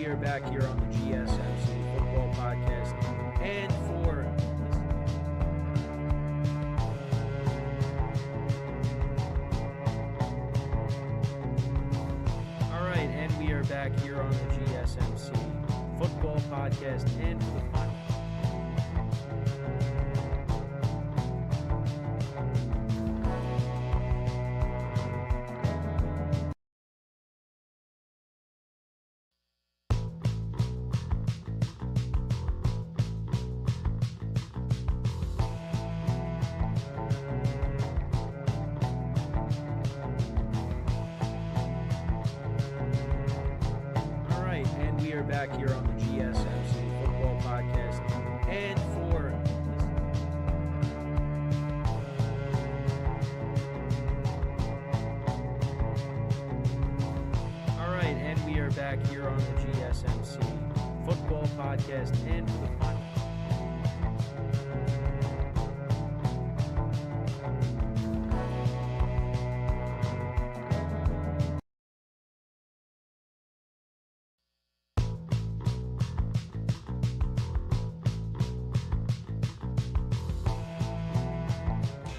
are back here on the GSMC Football Podcast. And we are back here on the GSMC Football Podcast. And for the final. Back here on the GSMC Football Podcast, and we are back here on the GSMC Football Podcast, and for the final.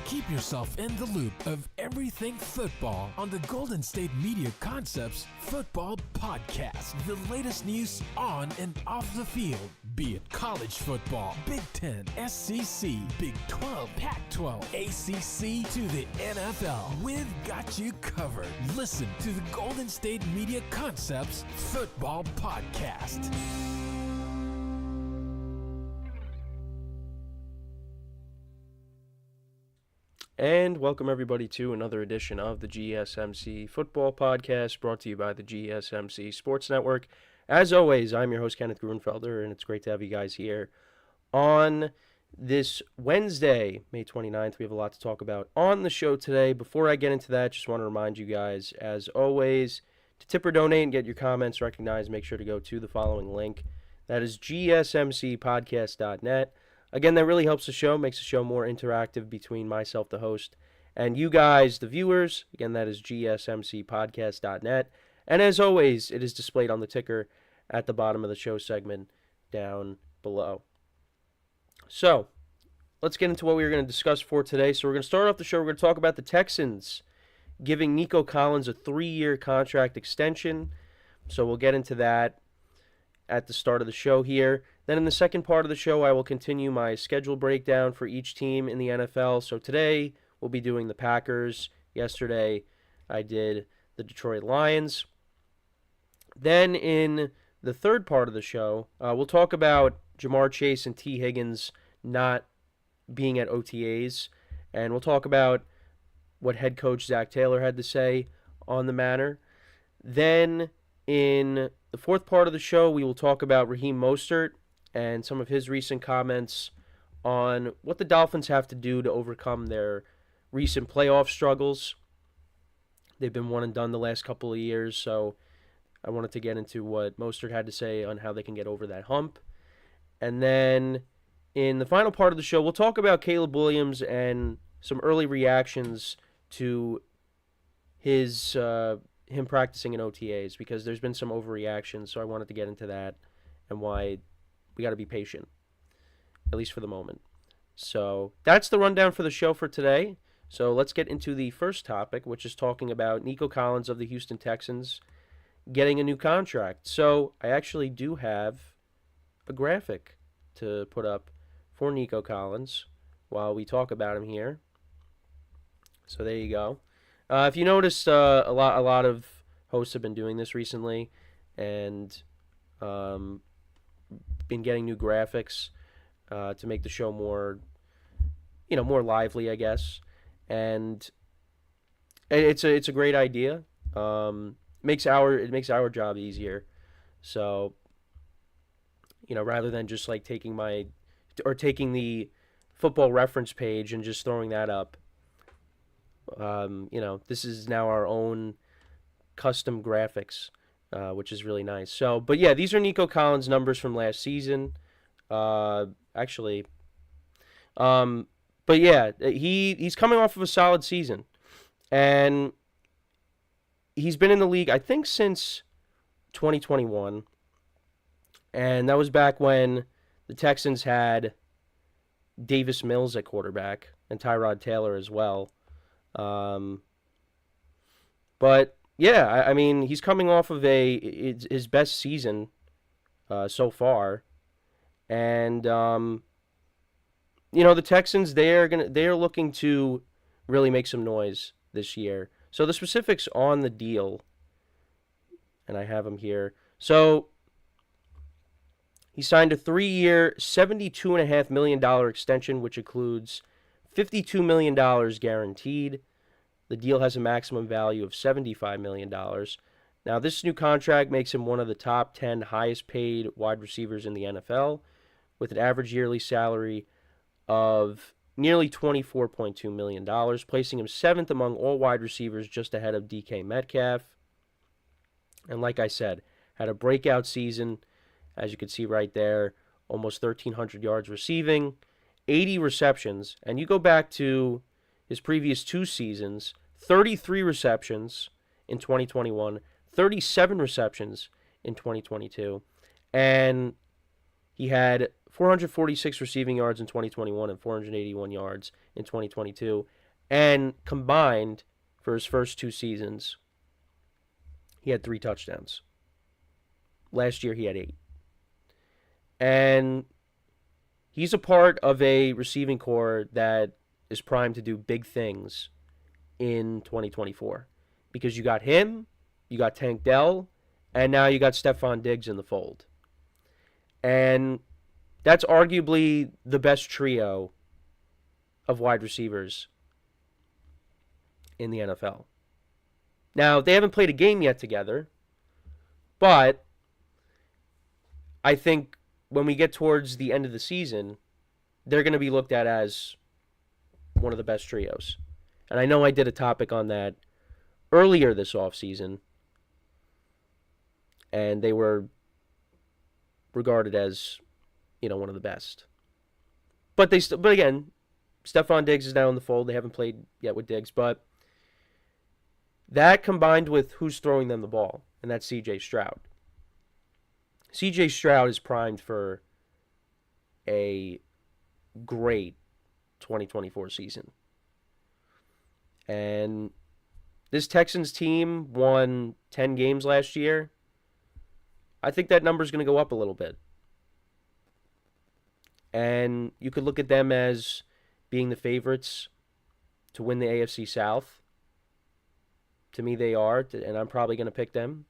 Keep yourself in the loop of everything football on the Golden State Media Concepts Football Podcast. The latest news on and off the field, be it college football, Big Ten, SEC, Big 12, Pac-12, ACC to the NFL. We've got you covered. Listen to the Golden State Media Concepts Football Podcast. And welcome everybody to another edition of the GSMC Football Podcast, brought to you by the GSMC Sports Network. As always, I'm your host, Kenneth Grunfelder, and it's great to have you guys here on this Wednesday, May 29th. We have a lot to talk about on the show today. Before I get into that, just want to remind you guys, as always, to tip or donate and get your comments recognized, make sure to go to the following link. That is gsmcpodcast.net. Again, that really helps the show, makes the show more interactive between myself, the host, and you guys, the viewers. Again, that is gsmcpodcast.net. And as always, it is displayed on the ticker at the bottom of the show segment down below. So, let's get into what we're going to discuss for today. So we're going to start off the show. We're going to talk about the Texans giving Nico Collins a 3-year contract extension. So we'll get into that at the start of the show here. Then in the second part of the show, I will continue my schedule breakdown for each team in the NFL. So today, we'll be doing the Packers. Yesterday, I did the Detroit Lions. Then in the third part of the show, we'll talk about Ja'Marr Chase and Tee Higgins not being at OTAs. And we'll talk about what head coach Zac Taylor had to say on the matter. Then in the fourth part of the show, we will talk about Raheem Mostert and some of his recent comments on what the Dolphins have to do to overcome their recent playoff struggles. They've been one and done the last couple of years, so I wanted to get into what Mostert had to say on how they can get over that hump. And then in the final part of the show, we'll talk about Caleb Williams and some early reactions to his him practicing in OTAs, because there's been some overreaction, so I wanted to get into that and why we got to be patient, at least for the moment. So that's the rundown for the show for today. So let's get into the first topic, which is talking about Nico Collins of the Houston Texans getting a new contract. So I actually do have a graphic to put up for Nico Collins while we talk about him here. So there you go. If you noticed, a lot of hosts have been doing this recently, and been getting new graphics to make the show more, more lively, I guess. And it's a great idea. It makes our job easier. So, rather than just like taking the football reference page and just throwing that up. This is now our own custom graphics, which is really nice. So, but yeah, these are Nico Collins' numbers from last season. But yeah, he's coming off of a solid season, and he's been in the league, I think, since 2021. And that was back when the Texans had Davis Mills at quarterback and Tyrod Taylor as well. But yeah, I mean, he's coming off of his best season so far, and the Texans they're looking to really make some noise this year. So the specifics on the deal, and I have them here. So he signed a 3-year, $72.5 million extension, which includes $52 million guaranteed. The deal has a maximum value of $75 million. Now, this new contract makes him one of the top 10 highest paid wide receivers in the NFL, with an average yearly salary of nearly $24.2 million, placing him 7th among all wide receivers, just ahead of DK Metcalf. And like I said, had a breakout season, as you can see right there, almost 1,300 yards receiving, 80 receptions. And you go back to his previous 2 seasons, 33 receptions in 2021, 37 receptions in 2022, and he had 446 receiving yards in 2021 and 481 yards in 2022. And combined, for his first 2 seasons, he had 3 touchdowns. Last year, he had 8. And he's a part of a receiving corps that is primed to do big things in 2024. Because you got him, you got Tank Dell, and now you got Stephon Diggs in the fold. And that's arguably the best trio of wide receivers in the NFL. Now, they haven't played a game yet together, but I think when we get towards the end of the season, they're going to be looked at as one of the best trios. And I know I did a topic on that earlier this offseason, and they were regarded as, one of the best. But again, Stephon Diggs is now in the fold. They haven't played yet with Diggs, but that combined with who's throwing them the ball, and that's C.J. Stroud. C.J. Stroud is primed for a great 2024 season. And this Texans team won 10 games last year. I think that number's going to go up a little bit. And you could look at them as being the favorites to win the AFC South. To me, they are, and I'm probably going to pick them.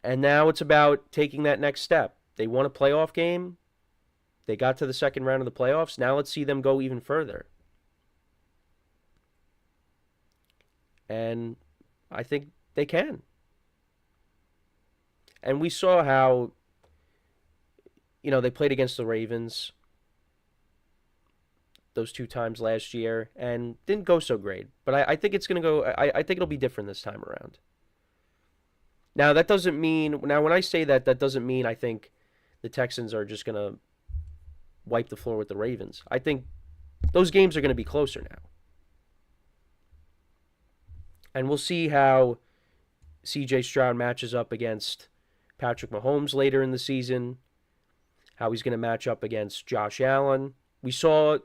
And now it's about taking that next step. They won a playoff game. They got to the second round of the playoffs. Now let's see them go even further. And I think they can. And we saw how, they played against the Ravens those 2 times last year and didn't go so great. But I think it's going to go, I think it'll be different this time around. Now, that doesn't mean, when I say that, that doesn't mean I think the Texans are just going to wipe the floor with the Ravens. I think those games are going to be closer now. And we'll see how C.J. Stroud matches up against Patrick Mahomes later in the season, how he's going to match up against Josh Allen. We saw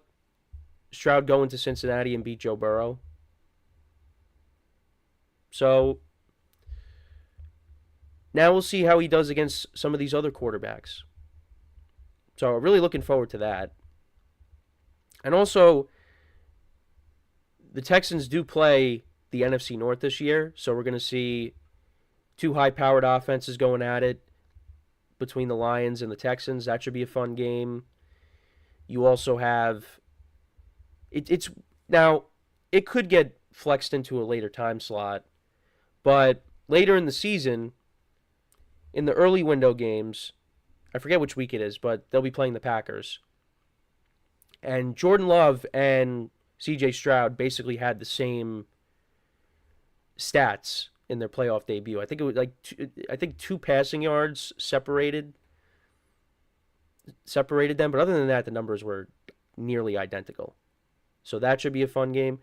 Stroud go into Cincinnati and beat Joe Burrow. So now we'll see how he does against some of these other quarterbacks. So really looking forward to that. And also, the Texans do play the NFC North this year, so we're going to see 2 high-powered offenses going at it between the Lions and the Texans. That should be a fun game. You also have now it could get flexed into a later time slot, but later in the season, in the early window games, I forget which week it is, but they'll be playing the Packers. And Jordan Love and C.J. Stroud basically had the same stats in their playoff debut. I think it was 2 passing yards separated them, but other than that, the numbers were nearly identical. So that should be a fun game.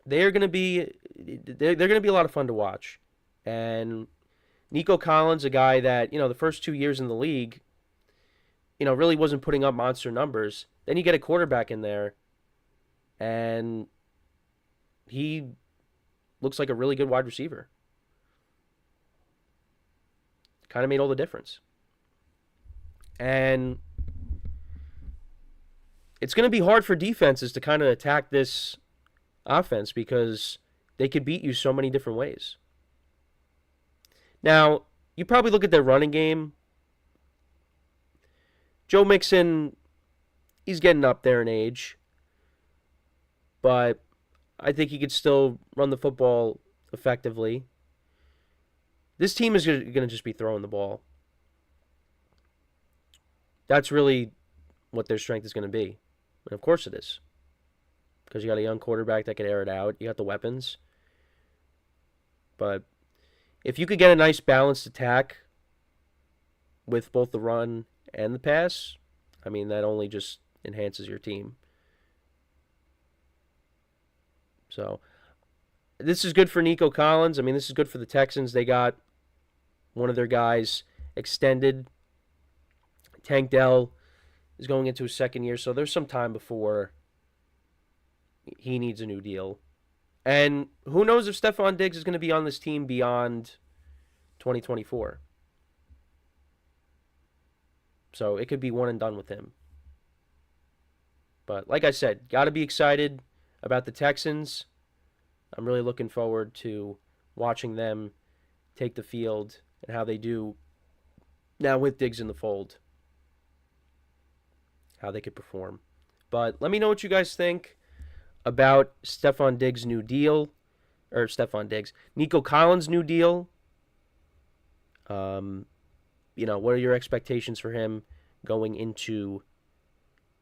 They're going to be a lot of fun to watch, and Nico Collins, a guy that, the first 2 years in the league, really wasn't putting up monster numbers. Then you get a quarterback in there, and he looks like a really good wide receiver. Kind of made all the difference. And it's going to be hard for defenses to kind of attack this offense because they could beat you so many different ways. Now, you probably look at their running game. Joe Mixon, he's getting up there in age, but I think he could still run the football effectively. This team is going to just be throwing the ball. That's really what their strength is going to be. And of course it is. Because you got a young quarterback that can air it out. You got the weapons. But if you could get a nice balanced attack with both the run and the pass, that only just enhances your team. So, this is good for Nico Collins. This is good for the Texans. They got one of their guys extended. Tank Dell is going into his second year, so there's some time before he needs a new deal. And who knows if Stefon Diggs is going to be on this team beyond 2024. So it could be one and done with him. But like I said, got to be excited about the Texans. I'm really looking forward to watching them take the field and how they do now with Diggs in the fold. How they could perform. But let me know what you guys think about Stefon Diggs' new deal. Or Nico Collins' new deal. What are your expectations for him going into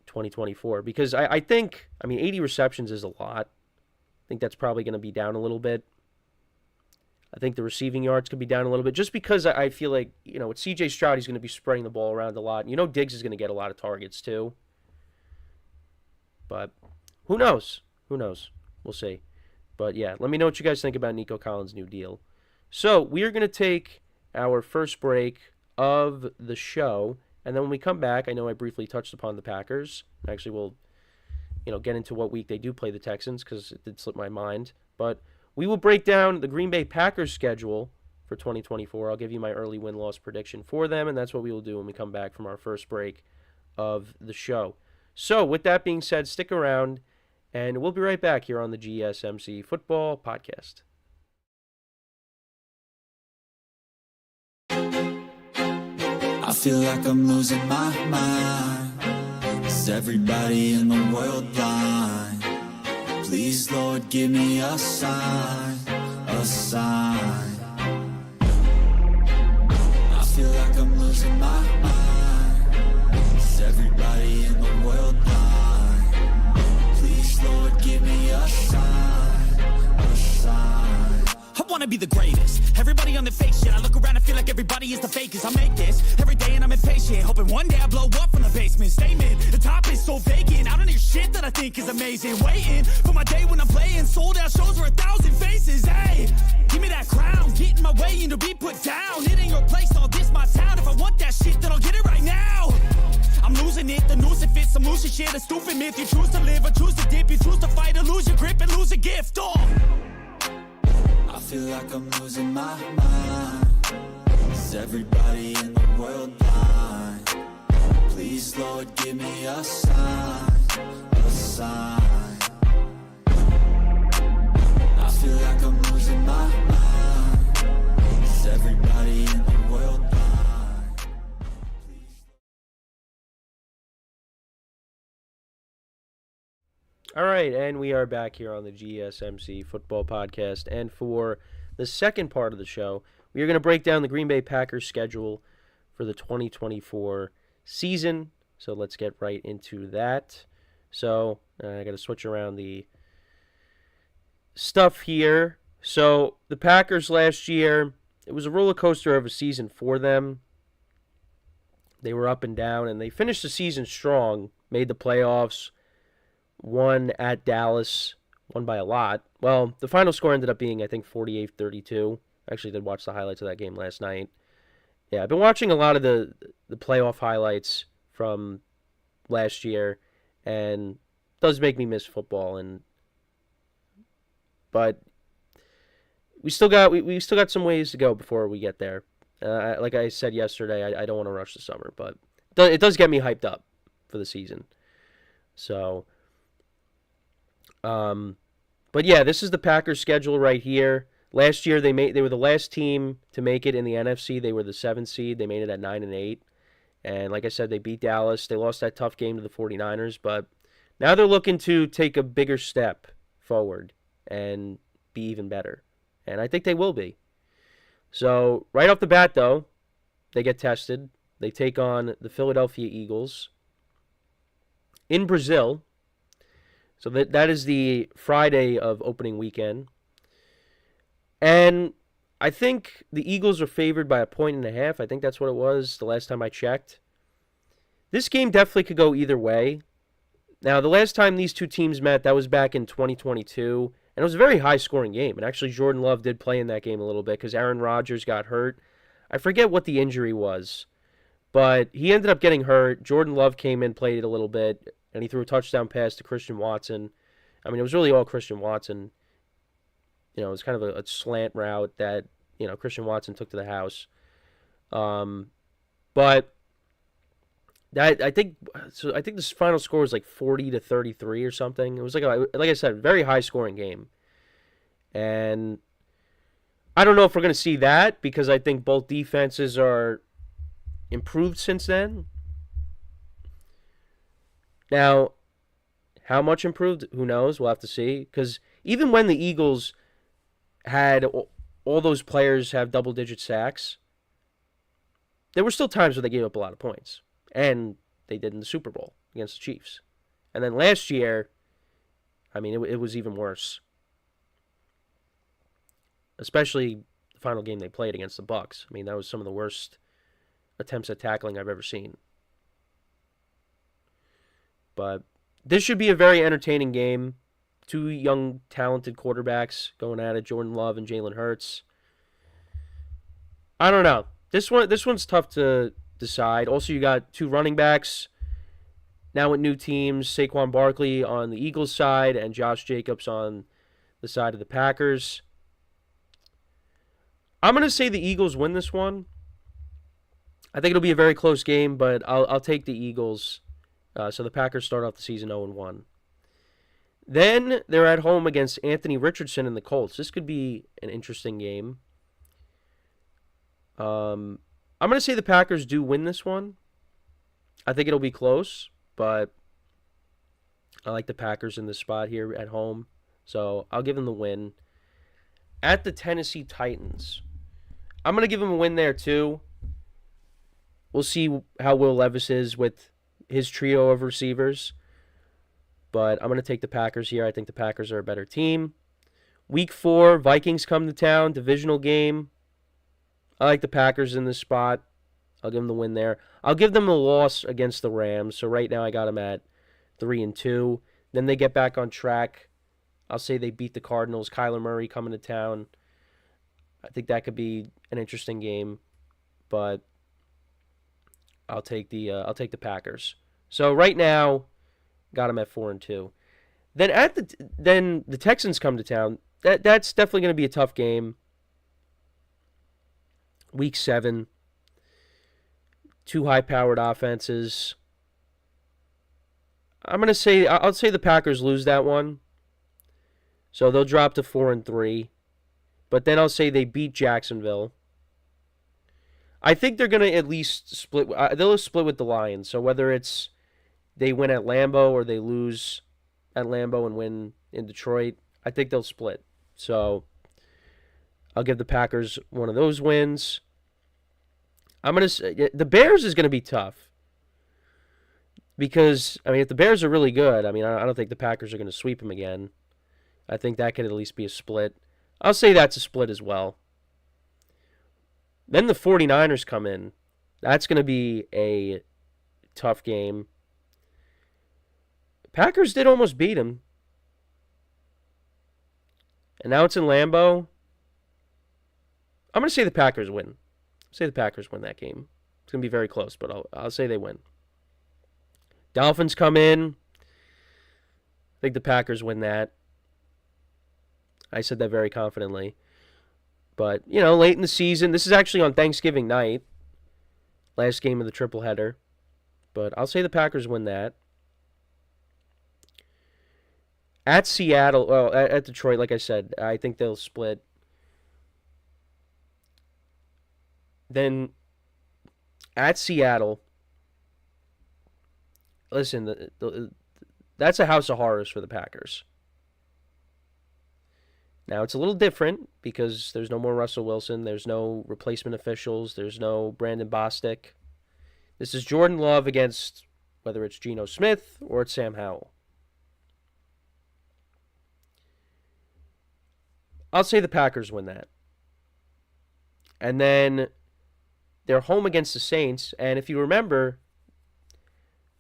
2024? Because I think, 80 receptions is a lot. I think that's probably going to be down a little bit. I think the receiving yards could be down a little bit just because I feel like, with C.J. Stroud, he's going to be spreading the ball around a lot. Diggs is going to get a lot of targets too. But who knows? We'll see. But yeah, let me know what you guys think about Nico Collins' new deal. So we are going to take our first break of the show. And then when we come back, I know I briefly touched upon the Packers. Actually, we'll get into what week they do play the Texans because it did slip my mind. But we will break down the Green Bay Packers schedule for 2024. I'll give you my early win-loss prediction for them, and that's what we will do when we come back from our first break of the show. So with that being said, stick around, and we'll be right back here on the GSMC Football Podcast. I feel like I'm losing my mind. Is everybody in the world blind? Please, Lord, give me a sign, a sign. I feel like I'm losing my mind. Is everybody in the world blind? Please, Lord, give me a sign, a sign. I wanna be the greatest. Everybody on the fake shit. I look around and feel like everybody is the fakest. I make this every day and I'm impatient, hoping one day I blow up from the basement. Statement, the top is so vacant. I don't hear shit that I think is amazing. Waiting for my day when I'm playing sold out shows for 1,000 faces. Hey, give me that crown, get in my way and to be put down. It ain't your place, all this my town. If I want that shit, then I'll get it right now. I'm losing it, the noose it fits. I'm losing shit, a stupid myth. You choose to live or choose to dip. You choose to fight or lose your grip and lose a gift. I feel like I'm losing my mind. Is everybody in the world blind? Please, Lord, give me a sign, a sign. I feel like I'm losing my mind. Is everybody in the world blind? All right, and we are back here on the GSMC Football Podcast. And for the second part of the show, we are going to break down the Green Bay Packers schedule for the 2024 season. So let's get right into that. So I got to switch around the stuff here. So the Packers last year, it was a roller coaster of a season for them. They were up and down, and they finished the season strong, made the playoffs, won at Dallas, won by a lot. Well, the final score ended up being, I think, 48-32. I actually did watch the highlights of that game last night. Yeah, I've been watching a lot of the playoff highlights from last year, and it does make me miss football. But we still got some ways to go before we get there. Like I said yesterday, I don't want to rush the summer, but it does get me hyped up for the season. So, but yeah, this is the Packers' schedule right here. Last year they were the last team to make it in the NFC. They were the 7th seed. They made it at 9-8. And like I said, they beat Dallas. They lost that tough game to the 49ers, but now they're looking to take a bigger step forward and be even better. And I think they will be. So right off the bat, though, they get tested. They take on the Philadelphia Eagles in Brazil. So that is the Friday of opening weekend. And I think the Eagles are favored by 1.5. I think that's what it was the last time I checked. This game definitely could go either way. Now, the last time these two teams met, that was back in 2022. And it was a very high-scoring game. And actually, Jordan Love did play in that game a little bit because Aaron Rodgers got hurt. I forget what the injury was. But he ended up getting hurt. Jordan Love came in, played it a little bit, and he threw a touchdown pass to Christian Watson. I mean, it was really all Christian Watson. You know, it was kind of a slant route that, you know, Christian Watson took to the house. But I think this final score was like 40-33 or something. It was like I said, very high scoring game. And I don't know if we're going to see that because I think both defenses are improved since then. Now, how much improved? Who knows? We'll have to see. Because even when the Eagles had all those players have double-digit sacks, there were still times where they gave up a lot of points. And they did in the Super Bowl against the Chiefs. And then last year, I mean, it was even worse. Especially the final game they played against the Bucs. I mean, that was some of the worst attempts at tackling I've ever seen. But this should be a very entertaining game. Two young, talented quarterbacks going at it, Jordan Love and Jalen Hurts. I don't know. This one's tough to decide. Also, you got two running backs now with new teams. Saquon Barkley on the Eagles side and Josh Jacobs on the side of the Packers. I'm going to say the Eagles win this one. I think it'll be a very close game, but I'll take the Eagles. So the Packers start off the season 0-1. Then they're at home against Anthony Richardson and the Colts. This could be an interesting game. I'm going to say the Packers do win this one. I think it'll be close, but I like the Packers in this spot here at home. So I'll give them the win. At the Tennessee Titans, I'm going to give them a win there too. We'll see how Will Levis is with his trio of receivers. But I'm going to take the Packers here. I think the Packers are a better team. Week 4, Vikings come to town, divisional game. I like the Packers in this spot. I'll give them the win there. I'll give them a loss against the Rams. So right now I got them at 3-2. Then they get back on track. I'll say they beat the Cardinals. Kyler Murray coming to town. I think that could be an interesting game. But I'll take the Packers. So right now, got them at 4-2. Then the Texans come to town. That's definitely going to be a tough game. Week 7. Two high-powered offenses. I'll say the Packers lose that one. So they'll drop to 4-3. But then I'll say they beat Jacksonville. I think they're going to at least split. They'll split with the Lions. So whether it's they win at Lambeau or they lose at Lambeau and win in Detroit, I think they'll split. So I'll give the Packers one of those wins. I'm going to say the Bears is going to be tough. Because, I mean, if the Bears are really good, I mean, I don't think the Packers are going to sweep them again. I think that could at least be a split. I'll say that's a split as well. Then the 49ers come in. That's going to be a tough game. Packers did almost beat them. And now it's in Lambeau. I'm going to say the Packers win. Say the Packers win that game. It's going to be very close, but I'll say they win. Dolphins come in. I think the Packers win that. I said that very confidently. But, late in the season, this is actually on Thanksgiving night. Last game of the tripleheader. But I'll say the Packers win that. At Seattle, at Detroit, like I said, I think they'll split. Then at Seattle, listen, that's a house of horrors for the Packers. Now, it's a little different because there's no more Russell Wilson. There's no replacement officials. There's no Brandon Bostic. This is Jordan Love against whether it's Geno Smith or it's Sam Howell. I'll say the Packers win that. And then they're home against the Saints. And if you remember,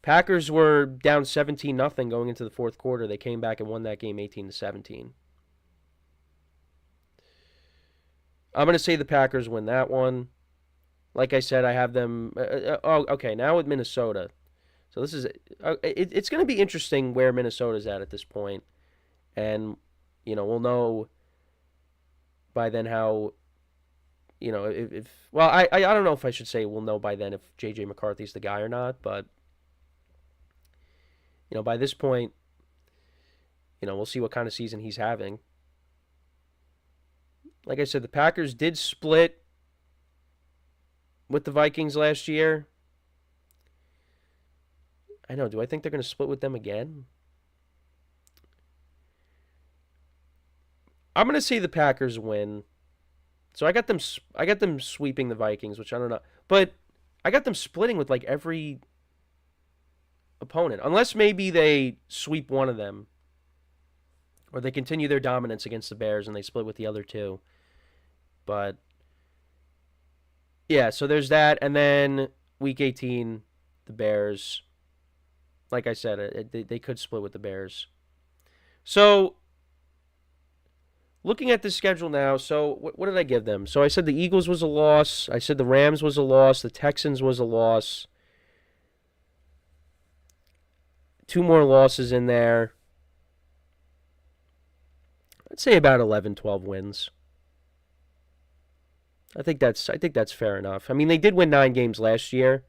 Packers were down 17-0 going into the fourth quarter. They came back and won that game 18-17. I'm going to say the Packers win that one. Like I said, I have them. Okay, now with Minnesota. So this is it's going to be interesting where Minnesota's at this point. And, we'll know by then how, if I don't know if I should say we'll know by then if J.J. McCarthy's the guy or not. But, by this point, we'll see what kind of season he's having. Like I said, the Packers did split with the Vikings last year. I know. Do I think they're going to split with them again? I'm going to say the Packers win. So I got them sweeping the Vikings, which I don't know. But I got them splitting with like every opponent. Unless maybe they sweep one of them. Or they continue their dominance against the Bears and they split with the other two. But, yeah, so there's that. And then Week 18, the Bears. Like I said, they could split with the Bears. So, looking at the schedule now, so what did I give them? So I said the Eagles was a loss. I said the Rams was a loss. The Texans was a loss. 2 more losses in there. I'd say about 11, 12 wins. I think that's fair enough. I mean, they did win 9 games last year,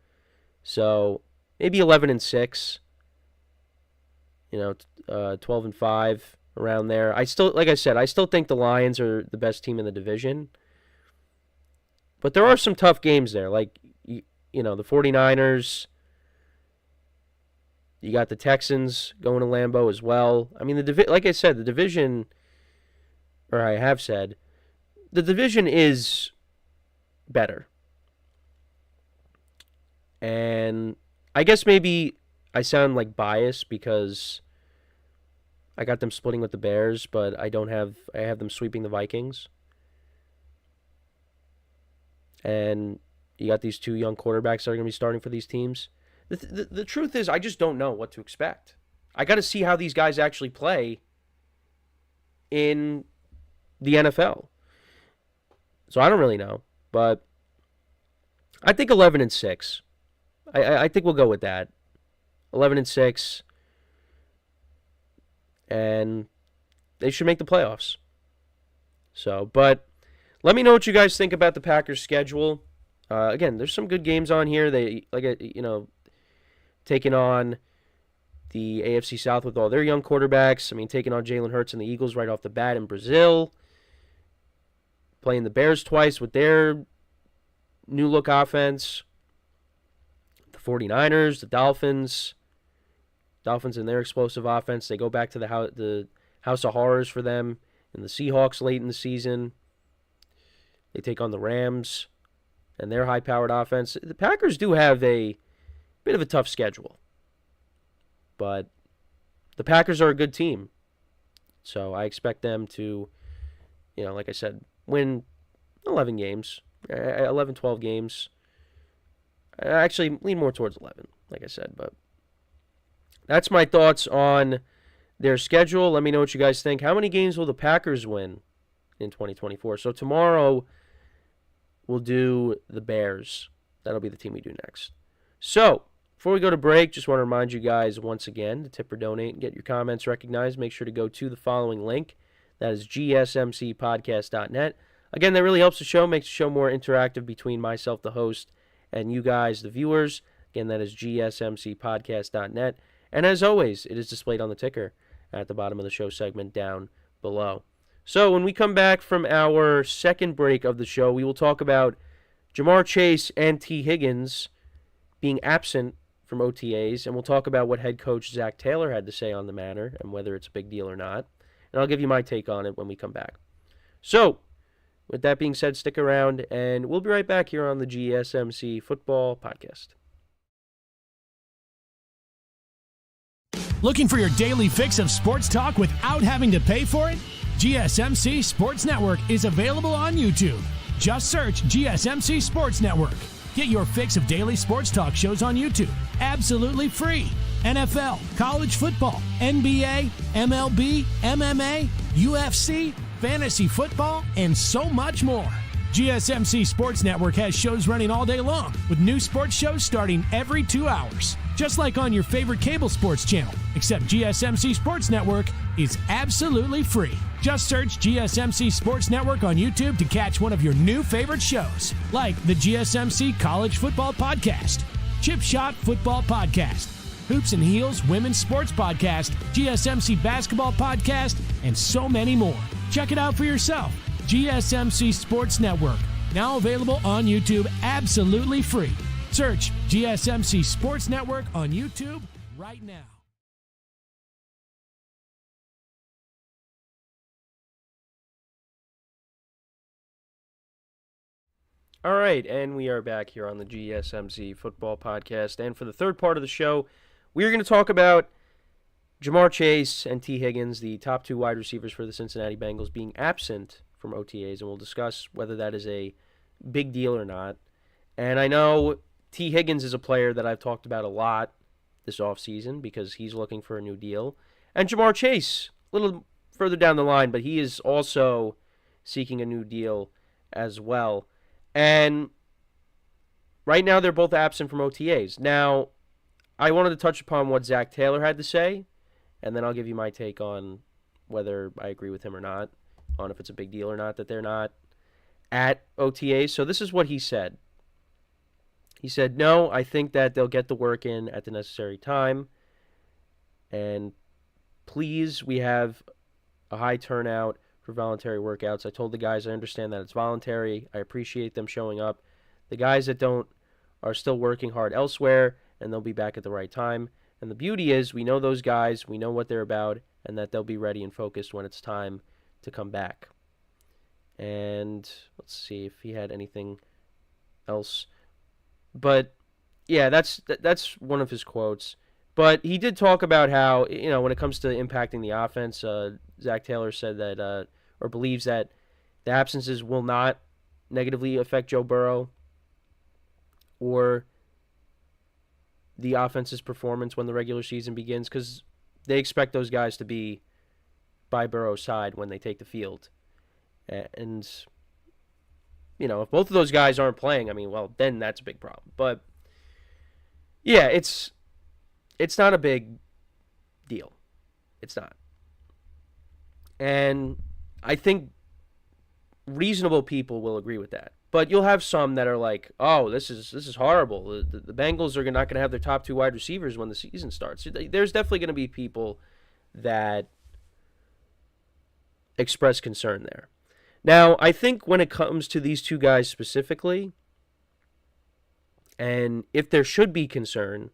so maybe 11-6. 12-5 around there. I still think the Lions are the best team in the division. But there are some tough games there, like the 49ers. You got the Texans going to Lambeau as well. I mean, like I said, the division, or I have said, the division is better. And I guess maybe I sound like biased because I got them splitting with the Bears, but I have them sweeping the Vikings. And you got these 2 young quarterbacks that are going to be starting for these teams. The truth is, I just don't know what to expect. I got to see how these guys actually play in the NFL. So I don't really know, but I think 11-6. I think we'll go with that. 11-6, and they should make the playoffs. So, but let me know what you guys think about the Packers' schedule. Again, there's some good games on here. They taking on the AFC South with all their young quarterbacks. I mean, taking on Jalen Hurts and the Eagles right off the bat in Brazil. Playing the Bears twice with their new look offense. The 49ers, the Dolphins. Dolphins and their explosive offense. They go back to the house of horrors for them. And the Seahawks late in the season. They take on the Rams and their high-powered offense. The Packers do have a bit of a tough schedule. But the Packers are a good team. So I expect them to, like I said, win 11 games. 11, 12 games. I actually lean more towards 11, like I said. But that's my thoughts on their schedule. Let me know what you guys think. How many games will the Packers win in 2024? So tomorrow, we'll do the Bears. That'll be the team we do next. So, before we go to break, just want to remind you guys once again to tip or donate and get your comments recognized. Make sure to go to the following link. That is GSMCpodcast.net. Again, that really helps the show, makes the show more interactive between myself, the host, and you guys, the viewers. Again, that is GSMCpodcast.net. And as always, it is displayed on the ticker at the bottom of the show segment down below. So when we come back from our second break of the show, we will talk about Ja'Marr Chase and Tee Higgins being absent from OTAs, and we'll talk about what head coach Zac Taylor had to say on the matter and whether it's a big deal or not. And I'll give you my take on it when we come back. So, with that being said, stick around, and we'll be right back here on the GSMC Football Podcast. Looking for your daily fix of sports talk without having to pay for it? GSMC Sports Network is available on YouTube. Just search GSMC Sports Network. Get your fix of daily sports talk shows on YouTube, absolutely free. NFL, college football, NBA, MLB, MMA, UFC, fantasy football, and so much more. GSMC Sports Network has shows running all day long, with new sports shows starting every 2 hours. Just like on your favorite cable sports channel, except GSMC Sports Network is absolutely free. Just search GSMC Sports Network on YouTube to catch one of your new favorite shows, like the GSMC College Football Podcast, Chip Shot Football Podcast, Hoops and Heels Women's Sports Podcast, GSMC Basketball Podcast, and so many more. Check it out for yourself. GSMC Sports Network, now available on YouTube absolutely free. Search GSMC Sports Network on YouTube right now. All right, and we are back here on the GSMC Football Podcast. And for the third part of the show, we are going to talk about Ja'Marr Chase and Tee Higgins, the top two wide receivers for the Cincinnati Bengals, being absent from OTAs, and we'll discuss whether that is a big deal or not. And I know Tee Higgins is a player that I've talked about a lot this offseason because he's looking for a new deal. And Ja'Marr Chase, a little further down the line, but he is also seeking a new deal as well. And right now they're both absent from OTAs. Now, I wanted to touch upon what Zac Taylor had to say, and then I'll give you my take on whether I agree with him or not, on if it's a big deal or not that they're not at OTAs. So this is what he said. He said, no, I think that they'll get the work in at the necessary time. And please, we have a high turnout for voluntary workouts. I told the guys I understand that it's voluntary. I appreciate them showing up. The guys that don't are still working hard elsewhere, and they'll be back at the right time. And the beauty is we know those guys, we know what they're about, and that they'll be ready and focused when it's time to come back. And let's see if he had anything else. But, yeah, that's one of his quotes. But he did talk about how, you know, when it comes to impacting the offense, Zac Taylor said that, or believes that the absences will not negatively affect Joe Burrow or the offense's performance when the regular season begins, because they expect those guys to be by Burrow's side when they take the field. And, you know, if both of those guys aren't playing, I mean, well, then that's a big problem. But, yeah, it's not a big deal. It's not. And I think reasonable people will agree with that. But you'll have some that are like, oh, this is horrible. The Bengals are not going to have their top two wide receivers when the season starts. There's definitely going to be people that express concern there. Now, I think when it comes to these two guys specifically, and if there should be concern,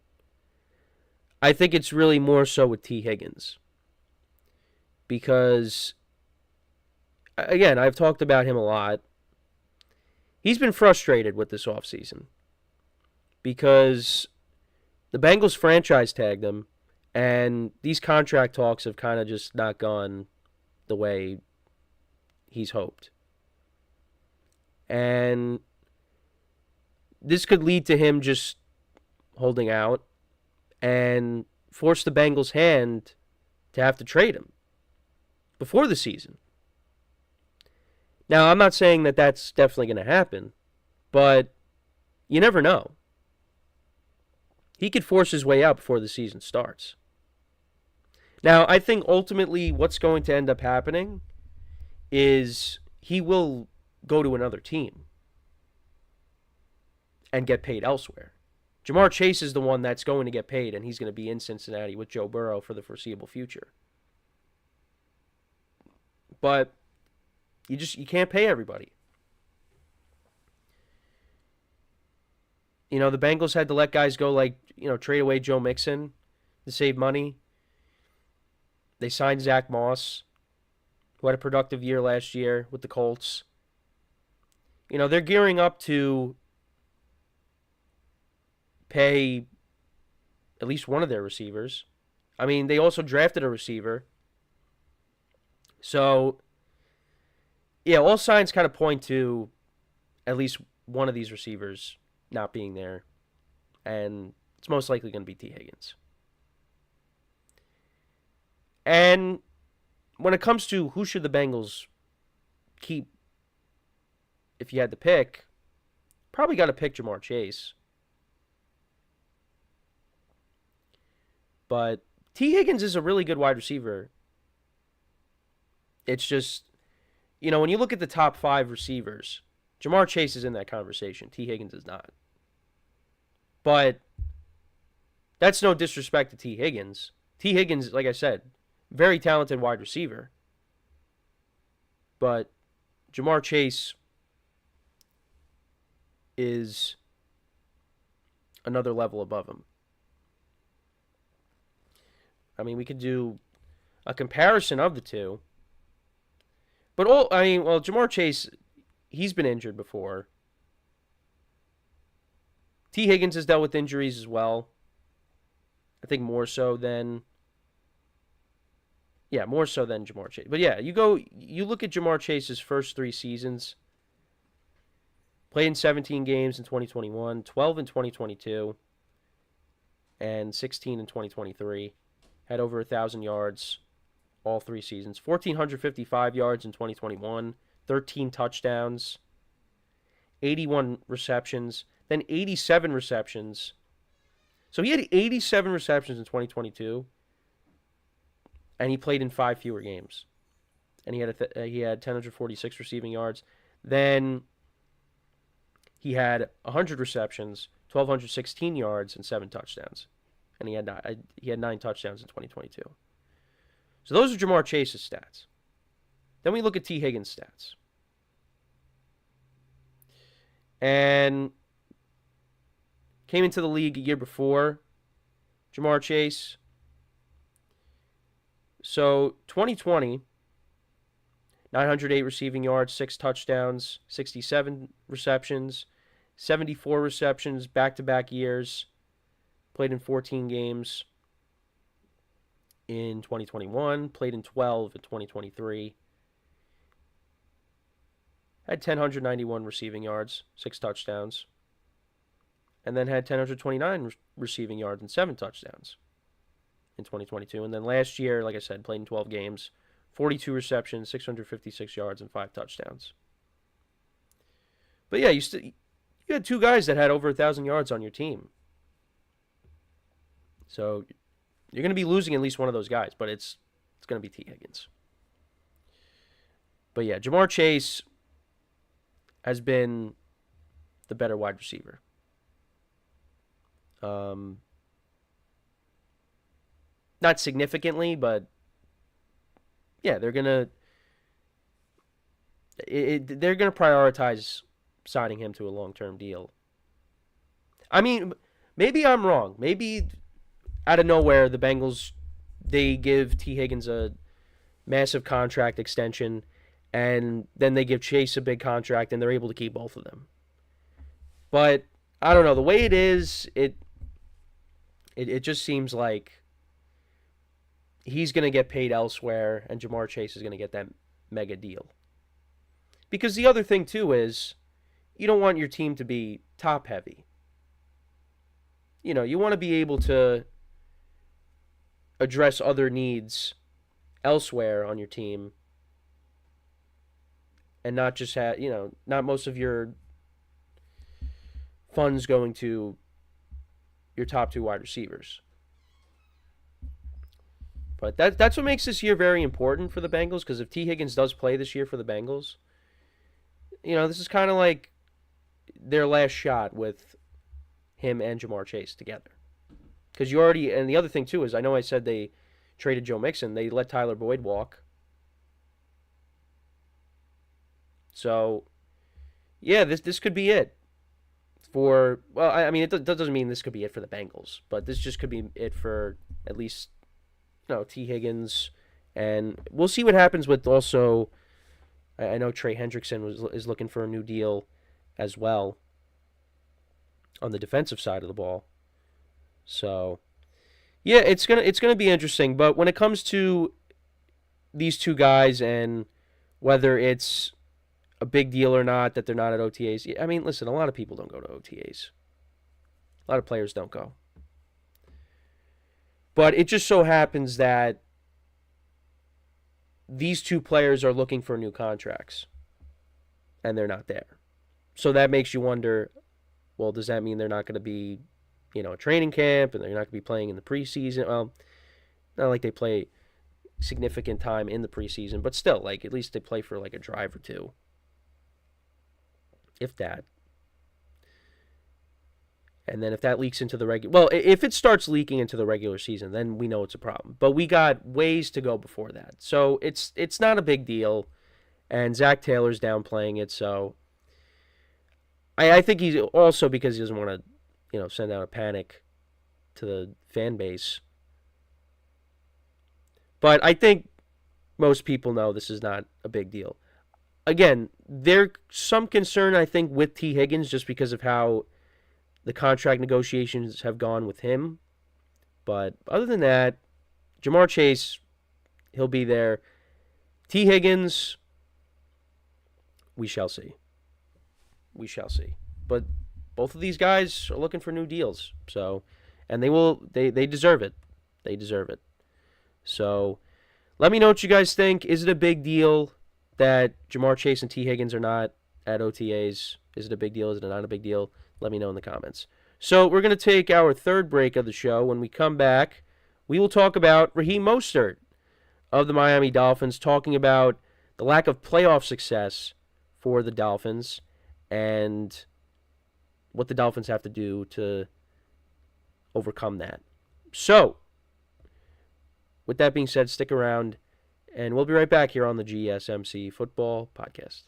I think it's really more so with Tee Higgins. Because, again, I've talked about him a lot. He's been frustrated with this offseason because the Bengals franchise tagged him, and these contract talks have kind of just not gone the way he's hoped. And this could lead to him just holding out and force the Bengals' hand to have to trade him before the season. Now, I'm not saying that that's definitely going to happen, But you never know. He could force his way out before the season starts. Now, I think ultimately what's going to end up happening is he will go to another team and get paid elsewhere. Ja'Marr Chase is the one that's going to get paid, and he's going to be in Cincinnati with Joe Burrow for the foreseeable future. But you can't pay everybody. You know, the Bengals had to let guys go like, trade away Joe Mixon to save money. They signed Zach Moss, who had a productive year last year with the Colts. They're gearing up to pay at least one of their receivers. I mean, they also drafted a receiver. So, yeah, all signs kind of point to at least one of these receivers not being there. And it's most likely going to be Tee Higgins. And when it comes to who should the Bengals keep, if you had to pick, probably got to pick Ja'Marr Chase. But Tee Higgins is a really good wide receiver. It's just, when you look at the top 5 receivers, Ja'Marr Chase is in that conversation. Tee Higgins is not. But that's no disrespect to Tee Higgins. Tee Higgins, like I said, very talented wide receiver. But Ja'Marr Chase is another level above him. I mean, we could do a comparison of the two. But Ja'Marr Chase, he's been injured before. Tee Higgins has dealt with injuries as well. I think more so than Ja'Marr Chase. But yeah, you look at Ja'Marr Chase's first 3 seasons. Played in 17 games in 2021, 12 in 2022, and 16 in 2023. Had over 1,000 yards all 3 seasons. 1,455 yards in 2021, 13 touchdowns, 81 receptions, then 87 receptions. So he had 87 receptions in 2022, and he played in 5 fewer games. And he had 1,046 receiving yards. Then he had 100 receptions, 1,216 yards, and 7 touchdowns. And he had 9 touchdowns in 2022. So those are Ja'Marr Chase's stats. Then we look at Tee Higgins' stats. And came into the league a year before Ja'Marr Chase. So 2020, 908 receiving yards, 6 touchdowns, 67 receptions, 74 receptions back-to-back years. Played in 14 games in 2021. Played in 12 in 2023. Had 1,091 receiving yards, 6 touchdowns. And then had 1,029 receiving yards and 7 touchdowns in 2022. And then last year, like I said, played in 12 games, 42 receptions, 656 yards, and 5 touchdowns. But yeah, you had 2 guys that had over 1,000 yards on your team. So you're going to be losing at least one of those guys, but it's going to be Tee Higgins. But yeah, Ja'Marr Chase has been the better wide receiver. Not significantly, but yeah, they're gonna prioritize signing him to a long-term deal. I mean, maybe I'm wrong. Maybe out of nowhere, the Bengals, they give Tee Higgins a massive contract extension, and then they give Chase a big contract, and they're able to keep both of them. But I don't know. The way it is, it just seems like he's going to get paid elsewhere, and Ja'Marr Chase is going to get that mega deal. Because the other thing, too, is you don't want your team to be top-heavy. You want to be able to address other needs elsewhere on your team and not just have, not most of your funds going to your top 2 wide receivers. But that's what makes this year very important for the Bengals, because if Tee Higgins does play this year for the Bengals, this is kind of like their last shot with him and Ja'Marr Chase together. Because and the other thing too is, I know I said they traded Joe Mixon, they let Tyler Boyd walk. So, yeah, this could be it. It doesn't mean this could be it for the Bengals, but this just could be it for at least, Tee Higgins. And we'll see what happens with also, I know Trey Hendrickson is looking for a new deal as well on the defensive side of the ball. So, yeah, it's gonna be interesting. But when it comes to these 2 guys and whether it's a big deal or not that they're not at OTAs, I mean, listen, a lot of people don't go to OTAs. A lot of players don't go. But it just so happens that these 2 players are looking for new contracts, and they're not there. So that makes you wonder, well, does that mean they're not going to be, at training camp, and they're not going to be playing in the preseason? Well, not like they play significant time in the preseason, but still, like, at least they play for like a drive or 2. If that. And then if that leaks into the if it starts leaking into the regular season, then we know it's a problem. But we got ways to go before that. So it's not a big deal. And Zac Taylor's downplaying it. So I think he's also, because he doesn't want to, send out a panic to the fan base. But I think most people know this is not a big deal. Again, there's some concern, I think, with Tee Higgins just because of how the contract negotiations have gone with him. But other than that, Ja'Marr Chase, he'll be there. Tee Higgins, we shall see. We shall see. But both of these guys are looking for new deals. So, and they deserve it. They deserve it. So, let me know what you guys think. Is it a big deal that Ja'Marr Chase and Tee Higgins are not at OTAs? Is it a big deal? Is it not a big deal? Let me know in the comments. So we're going to take our third break of the show. When we come back, we will talk about Raheem Mostert of the Miami Dolphins, talking about the lack of playoff success for the Dolphins and what the Dolphins have to do to overcome that. So, with that being said, stick around, and we'll be right back here on the GSMC Football Podcast.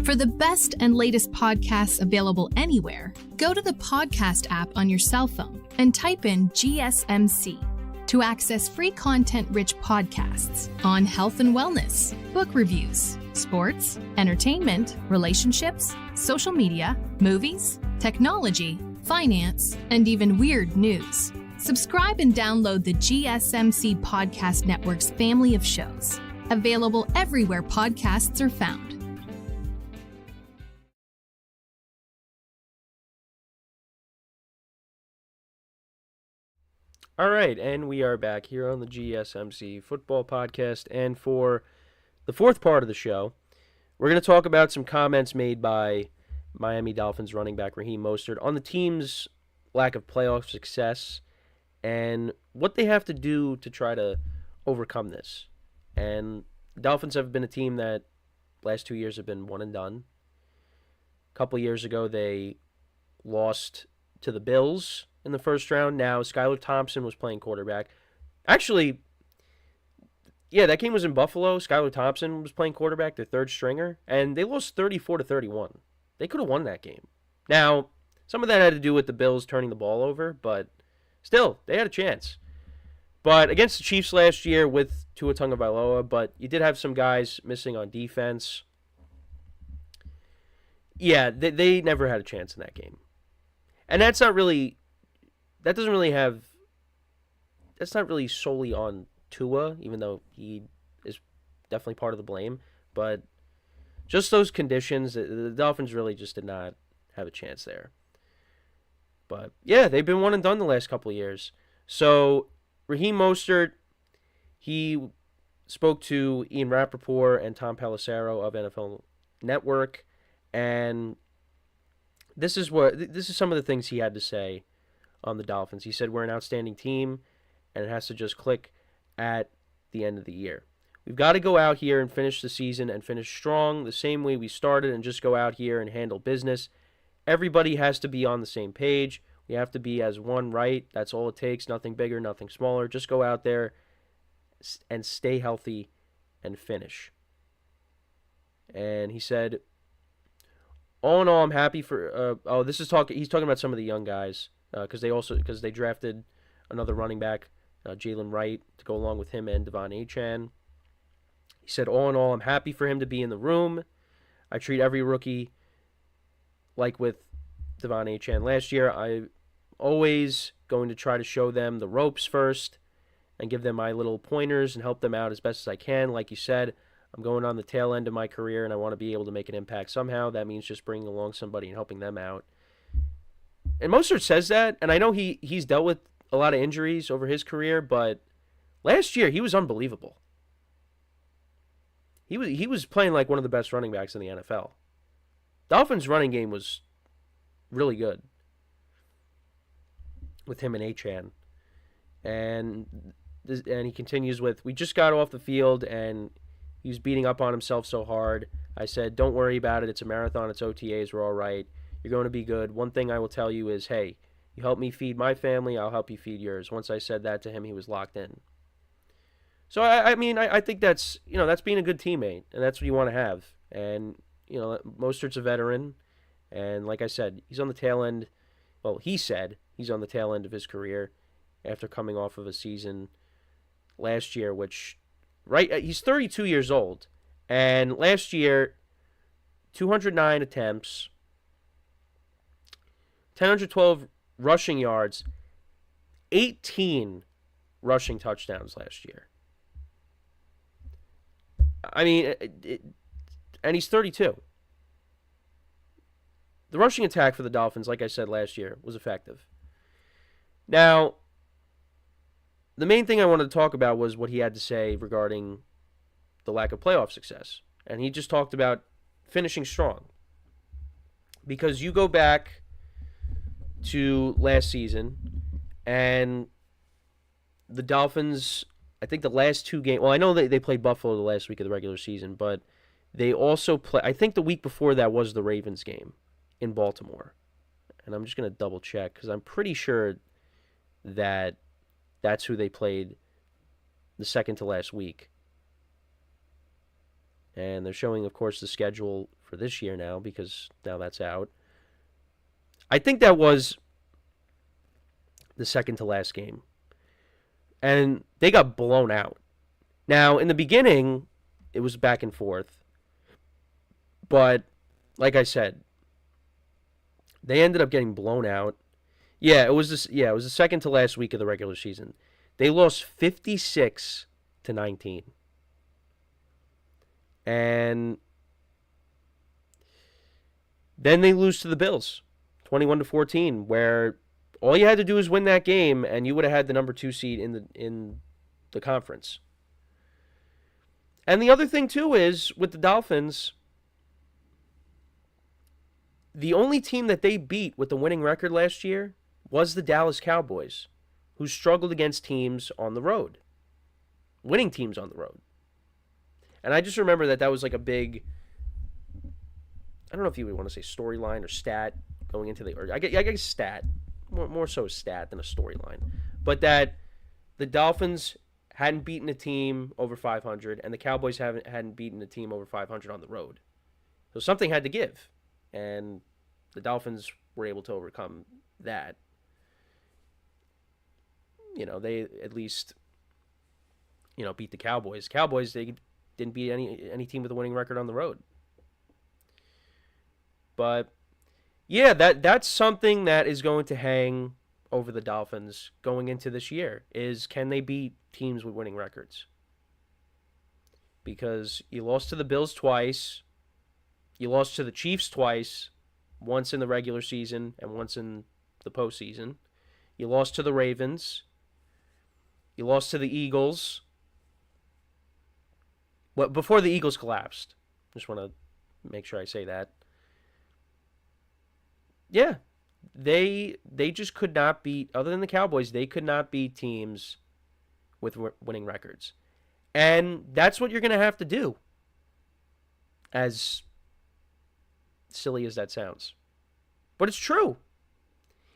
For the best and latest podcasts available anywhere, go to the podcast app on your cell phone and type in GSMC to access free content-rich podcasts on health and wellness, book reviews, sports, entertainment, relationships, social media, movies, technology, finance, and even weird news. Subscribe and download the GSMC Podcast Network's family of shows, available everywhere podcasts are found. All right, and we are back here on the GSMC Football Podcast, and for the fourth part of the show, we're going to talk about some comments made by Miami Dolphins running back Raheem Mostert on the team's lack of playoff success and what they have to do to try to overcome this. And the Dolphins have been a team that last 2 years have been one and done. A couple years ago, they lost to the Bills in the first round. Now, Skylar Thompson was playing quarterback. Actually, yeah, that game was in Buffalo. Skylar Thompson was playing quarterback, their third stringer, and they lost 34-31. They could have won that game. Now, some of that had to do with the Bills turning the ball over, but still, they had a chance. But against the Chiefs last year with Tua Tagovailoa, but you did have some guys missing on defense. Yeah, they never had a chance in that game. And that's not really solely on Tua, even though he is definitely part of the blame. But just those conditions, the Dolphins really just did not have a chance there. But yeah, they've been one and done the last couple of years. So Raheem Mostert, he spoke to Ian Rappaport and Tom Pelissero of NFL Network, and this is some of the things he had to say on the Dolphins. He said, we're an outstanding team, and it has to just click at the end of the year. We've got to go out here and finish the season and finish strong the same way we started and just go out here and handle business. Everybody has to be on the same page. We have to be as one, right? That's all it takes. Nothing bigger, nothing smaller. Just go out there and stay healthy and finish. And he said, all in all, I'm happy for he's talking about some of the young guys because they drafted another running back, Jalen Wright, to go along with him and Devon Achane. He said, all in all, I'm happy for him to be in the room. I treat every rookie like with Devon Achane last year. I'm always going to try to show them the ropes first and give them my little pointers and help them out as best as I can. Like you said, I'm going on the tail end of my career, and I want to be able to make an impact somehow. That means just bringing along somebody and helping them out. And Mostert says that, and I know he's dealt with a lot of injuries over his career, but last year he was unbelievable. He was playing like one of the best running backs in the NFL. Dolphins' running game was really good with him and Achane. And he continues with, we just got off the field, and he was beating up on himself so hard. I said, don't worry about it. It's a marathon. It's OTAs. We're all right. You're going to be good. One thing I will tell you is, hey, you help me feed my family, I'll help you feed yours. Once I said that to him, he was locked in. So, I think that's being a good teammate, and that's what you want to have. And, Mostert's a veteran, and like I said, he's on the tail end. Well, he said he's on the tail end of his career after coming off of a season last year, he's 32 years old, and last year, 209 attempts, 1,012 rushing yards, 18 rushing touchdowns last year. And he's 32. The rushing attack for the Dolphins, like I said last year, was effective. Now, the main thing I wanted to talk about was what he had to say regarding the lack of playoff success. And he just talked about finishing strong. Because you go back to last season, and the Dolphins, I think the last two games, well, I know they played Buffalo the last week of the regular season, but they also I think the week before that was the Ravens game in Baltimore. And I'm just going to double check because I'm pretty sure that that's who they played the second to last week. And they're showing, of course, the schedule for this year now because now that's out. I think that was the second to last game. And they got blown out. Now, in the beginning, it was back and forth. But, like I said, they ended up getting blown out. It was the second to last week of the regular season. They lost 56-19. And then they lose to the Bills, 21-14, where all you had to do was win that game, and you would have had the number 2 seed in the conference. And the other thing, too, is with the Dolphins, the only team that they beat with the winning record last year was the Dallas Cowboys, who struggled against teams on the road, winning teams on the road. And I just remember that was like a big, I don't know if you would want to say storyline or stat going into or I guess stat, more so a stat than a storyline, but that the Dolphins hadn't beaten a team over 500 and the Cowboys hadn't beaten a team over 500 on the road. So something had to give, and the Dolphins were able to overcome that. They at least, beat the Cowboys. Cowboys, they didn't beat any team with a winning record on the road. But yeah, that's something that is going to hang over the Dolphins going into this year, is can they beat teams with winning records? Because you lost to the Bills twice, you lost to the Chiefs twice, once in the regular season and once in the postseason. You lost to the Ravens. You lost to the Eagles. Well, before the Eagles collapsed. Just want to make sure I say that. Yeah, they just could not beat, other than the Cowboys, they could not beat teams with winning records. And that's what you're going to have to do, as silly as that sounds. But it's true.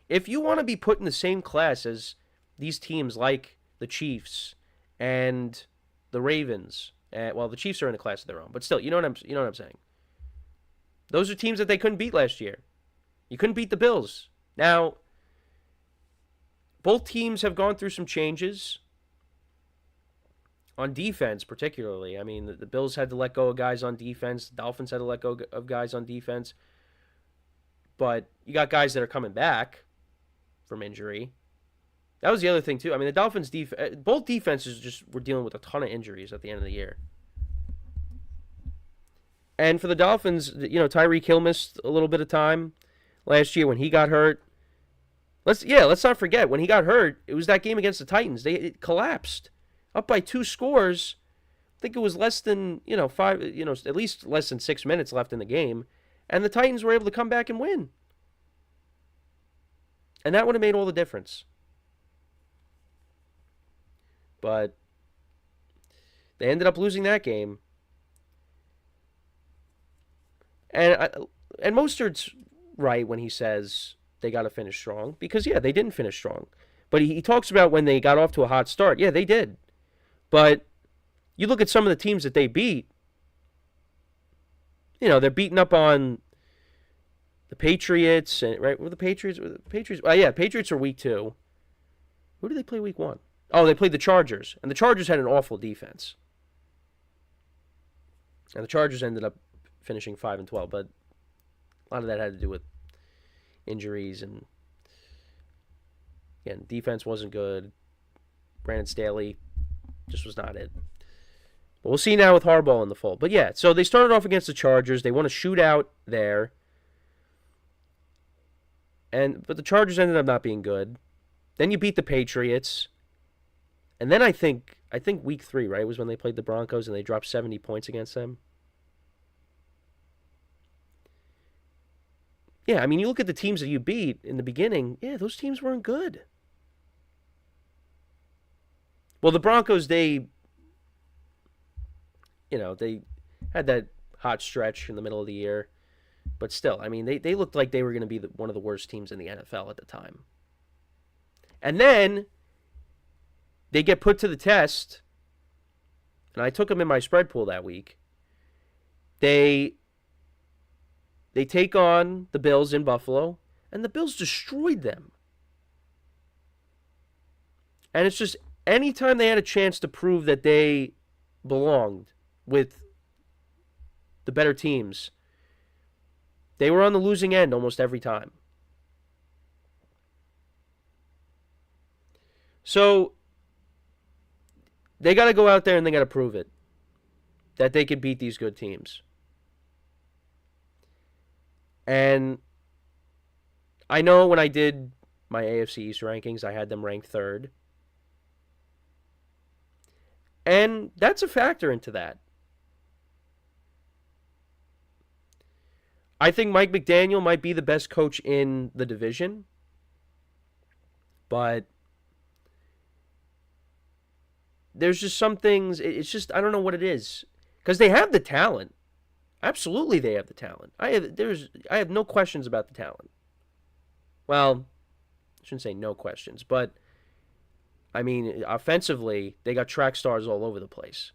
If you want to be put in the same class as these teams like the Chiefs and the Ravens, well, the Chiefs are in a class of their own, but still, you know what I'm saying. Those are teams that they couldn't beat last year. You couldn't beat the Bills. Now, both teams have gone through some changes on defense, particularly. I mean, the Bills had to let go of guys on defense. The Dolphins had to let go of guys on defense. But you got guys that are coming back from injury. That was the other thing, too. I mean, the Dolphins' both defenses just were dealing with a ton of injuries at the end of the year. And for the Dolphins, Tyreek Hill missed a little bit of time last year when he got hurt. Let's not forget, when he got hurt, it was that game against the Titans. It collapsed. Up by 2 scores. I think it was less than, at least less than 6 minutes left in the game. And the Titans were able to come back and win. And that would have made all the difference. But they ended up losing that game. And Mostert's right when he says they got to finish strong. Because, yeah, they didn't finish strong. But he talks about when they got off to a hot start. Yeah, they did. But you look at some of the teams that they beat. They're beating up on the Patriots. Right? Were the Patriots? Patriots are week 2. Who did they play week 1? Oh, they played the Chargers. And the Chargers had an awful defense. And the Chargers ended up finishing 5-12. But a lot of that had to do with injuries. And, again, defense wasn't good. Brandon Staley just was not it. But we'll see now with Harbaugh in the fold. But, yeah, so they started off against the Chargers. They won a shootout there. But the Chargers ended up not being good. Then you beat the Patriots. And then I think week 3, right, was when they played the Broncos and they dropped 70 points against them. Yeah, I mean, you look at the teams that you beat in the beginning, yeah, those teams weren't good. Well, the Broncos, they had that hot stretch in the middle of the year. But still, I mean, they looked like they were going to be one of the worst teams in the NFL at the time. And then they get put to the test, and I took them in my spread pool that week. They take on the Bills in Buffalo, and the Bills destroyed them. And it's just, anytime they had a chance to prove that they belonged with the better teams, they were on the losing end almost every time. So they got to go out there and they got to prove it, that they could beat these good teams. And I know when I did my AFC East rankings, I had them ranked 3rd. And that's a factor into that. I think Mike McDaniel might be the best coach in the division. But there's just some things, it's just, I don't know what it is. Because they have the talent. Absolutely they have the talent. I have no questions about the talent. Well, I shouldn't say no questions, but I mean, offensively, they got track stars all over the place.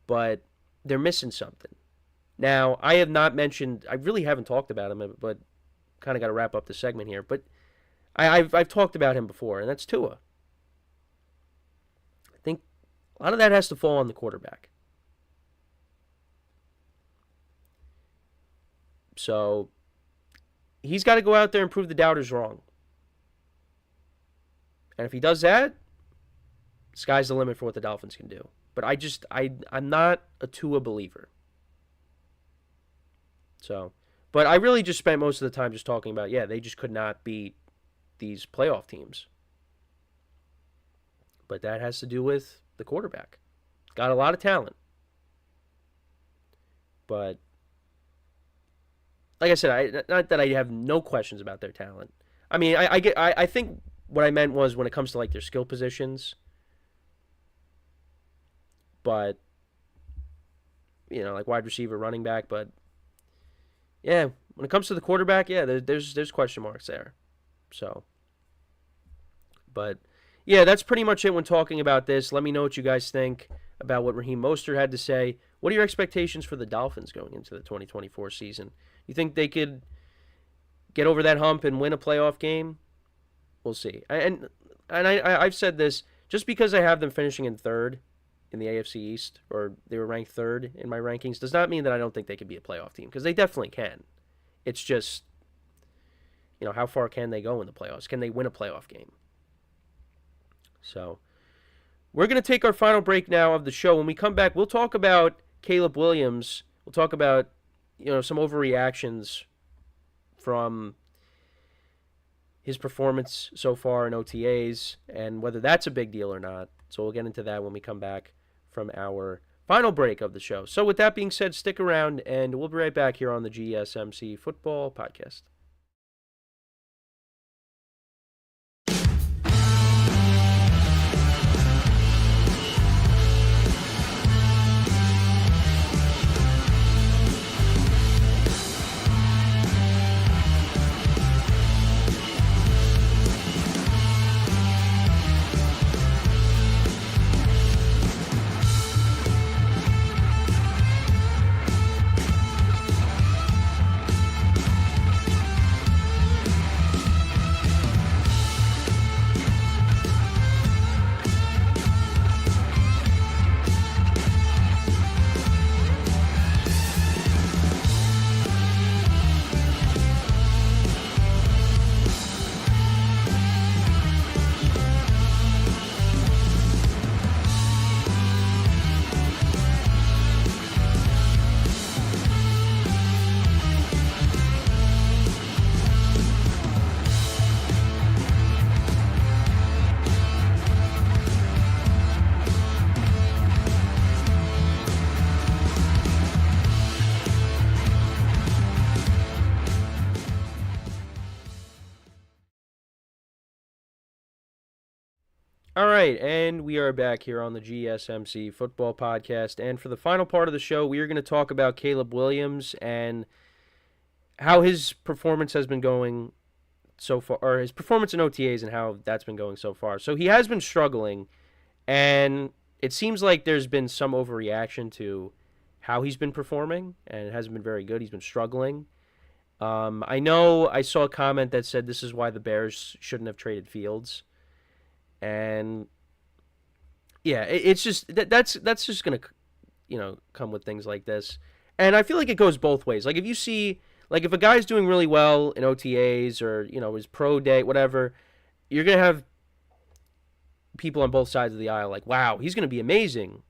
But they're missing something. Now, I have not mentioned, I really haven't talked about him, but kind of got to wrap up the segment here. But I've talked about him before, and that's Tua. I think a lot of that has to fall on the quarterback. So he's got to go out there and prove the doubters wrong. And if he does that, sky's the limit for what the Dolphins can do. But I'm not a Tua believer. So, but I really just spent most of the time just talking about, yeah, they just could not beat these playoff teams. But that has to do with the quarterback. Got a lot of talent. But like I said, not that I have no questions about their talent. I mean, I think what I meant was when it comes to like their skill positions. But like wide receiver, running back, but yeah, when it comes to the quarterback, yeah, there's question marks there. So, but yeah, that's pretty much it when talking about this. Let me know what you guys think about what Raheem Mostert had to say. What are your expectations for the Dolphins going into the 2024 season? You think they could get over that hump and win a playoff game? We'll see. I've said this, just because I have them finishing in third in the AFC East, or they were ranked third in my rankings, does not mean that I don't think they could be a playoff team, because they definitely can. It's just, how far can they go in the playoffs? Can they win a playoff game? So, we're going to take our final break now of the show. When we come back, we'll talk about Caleb Williams. We'll talk about, some overreactions from his performance so far in OTAs and whether that's a big deal or not. So we'll get into that when we come back from our final break of the show. So with that being said, stick around and we'll be right back here on the GSMC Football Podcast. All right, and we are back here on the GSMC Football Podcast. And for the final part of the show, we are going to talk about Caleb Williams and how his performance has been going so far, or his performance in OTAs and how that's been going so far. So he has been struggling, and it seems like there's been some overreaction to how he's been performing, and it hasn't been very good. He's been struggling. I know I saw a comment that said this is why the Bears shouldn't have traded Fields. And yeah, it's just that's just gonna come with things like this, and I feel like it goes both ways. Like if you see, like if a guy's doing really well in OTAs or his pro day, whatever, you're gonna have people on both sides of the aisle like, wow, he's gonna be amazing,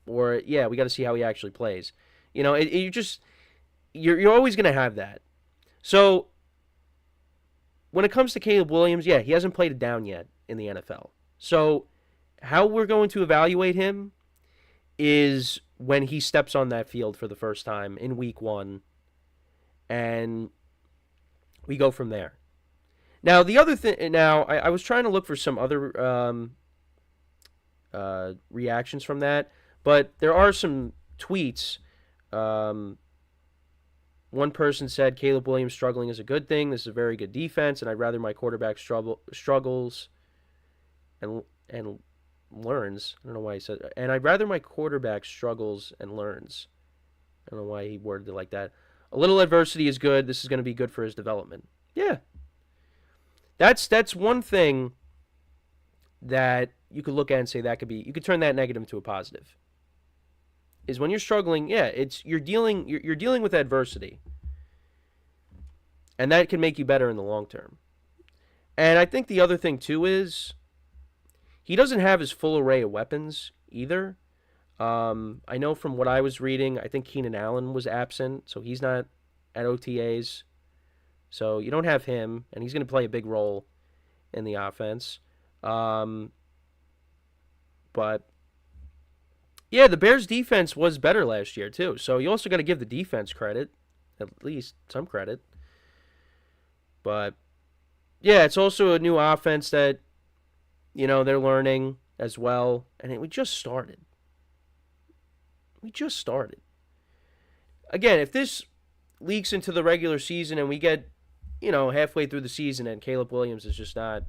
or yeah, we got to see how he actually plays. You're always gonna have that. So when it comes to Caleb Williams, yeah, he hasn't played it down yet in the NFL. So how we're going to evaluate him is when he steps on that field for the first time in week 1, and we go from there. Now, the other thing, I was trying to look for some other reactions from that, but there are some tweets. One person said, Caleb Williams struggling is a good thing. This is a very good defense, and I'd rather my quarterback struggles and learns. I don't know why he said that. And I'd rather my quarterback struggles and learns. I don't know why he worded it like that. A little adversity is good. This is going to be good for his development. Yeah. That's one thing that you could look at and say you could turn that negative into a positive. Is when you're struggling, yeah, you're dealing with adversity. And that can make you better in the long term. And I think the other thing too is he doesn't have his full array of weapons either. I know from what I was reading, I think Keenan Allen was absent, so he's not at OTAs. So you don't have him, and he's going to play a big role in the offense. But Yeah, the Bears' defense was better last year, too. So you also got to give the defense credit, at least some credit. But, yeah, it's also a new offense that, they're learning as well. And we just started. Again, if this leaks into the regular season and we get, halfway through the season and Caleb Williams is just not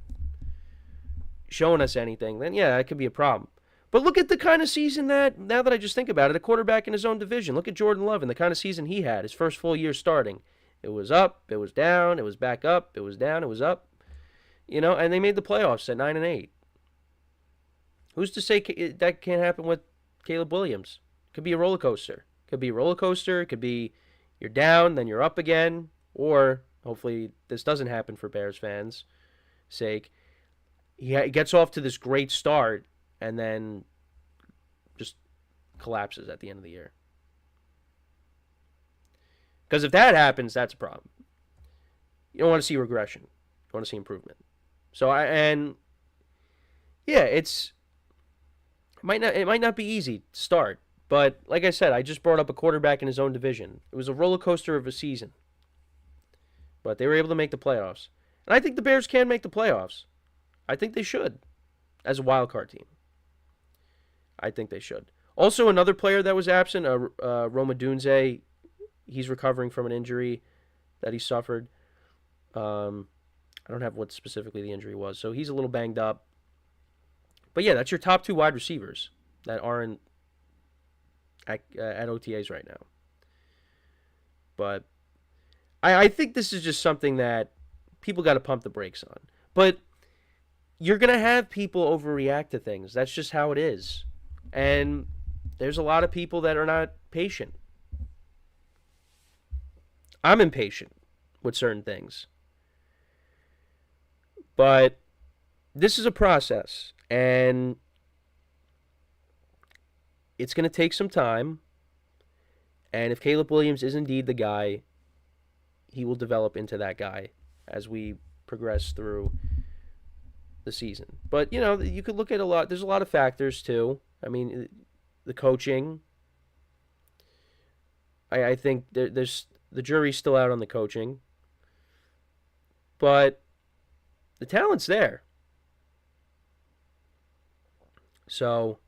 showing us anything, then, yeah, that could be a problem. But look at the kind of season that, now that I just think about it, a quarterback in his own division. Look at Jordan Love and the kind of season he had, his first full year starting. It was up, it was down, it was back up, it was down, it was up. And they made the playoffs at 9-8. Who's to say that can't happen with Caleb Williams? It could be a roller coaster. It could be you're down, then you're up again. Or, hopefully, this doesn't happen for Bears fans' sake. He gets off to this great start and then just collapses at the end of the year. Because if that happens, that's a problem. You don't want to see regression. You want to see improvement. So it might not be easy to start, but like I said, I just brought up a quarterback in his own division. It was a roller coaster of a season, but they were able to make the playoffs, and I think the Bears can make the playoffs. I think they should, as a wild card team. I think they should. Also, another player that was absent, Roma Dunze, he's recovering from an injury that he suffered. I don't have what specifically the injury was, so he's a little banged up. But yeah, that's your top two wide receivers that aren't at OTAs right now. But I think this is just something that people got to pump the brakes on. But you're going to have people overreact to things. That's just how it is. And there's a lot of people that are not patient. I'm impatient with certain things. But this is a process, and it's going to take some time. And if Caleb Williams is indeed the guy, he will develop into that guy as we progress through the season. But, you could look at a lot. There's a lot of factors, too. I mean, the coaching. I think there's the jury's still out on the coaching. But the talent's there. So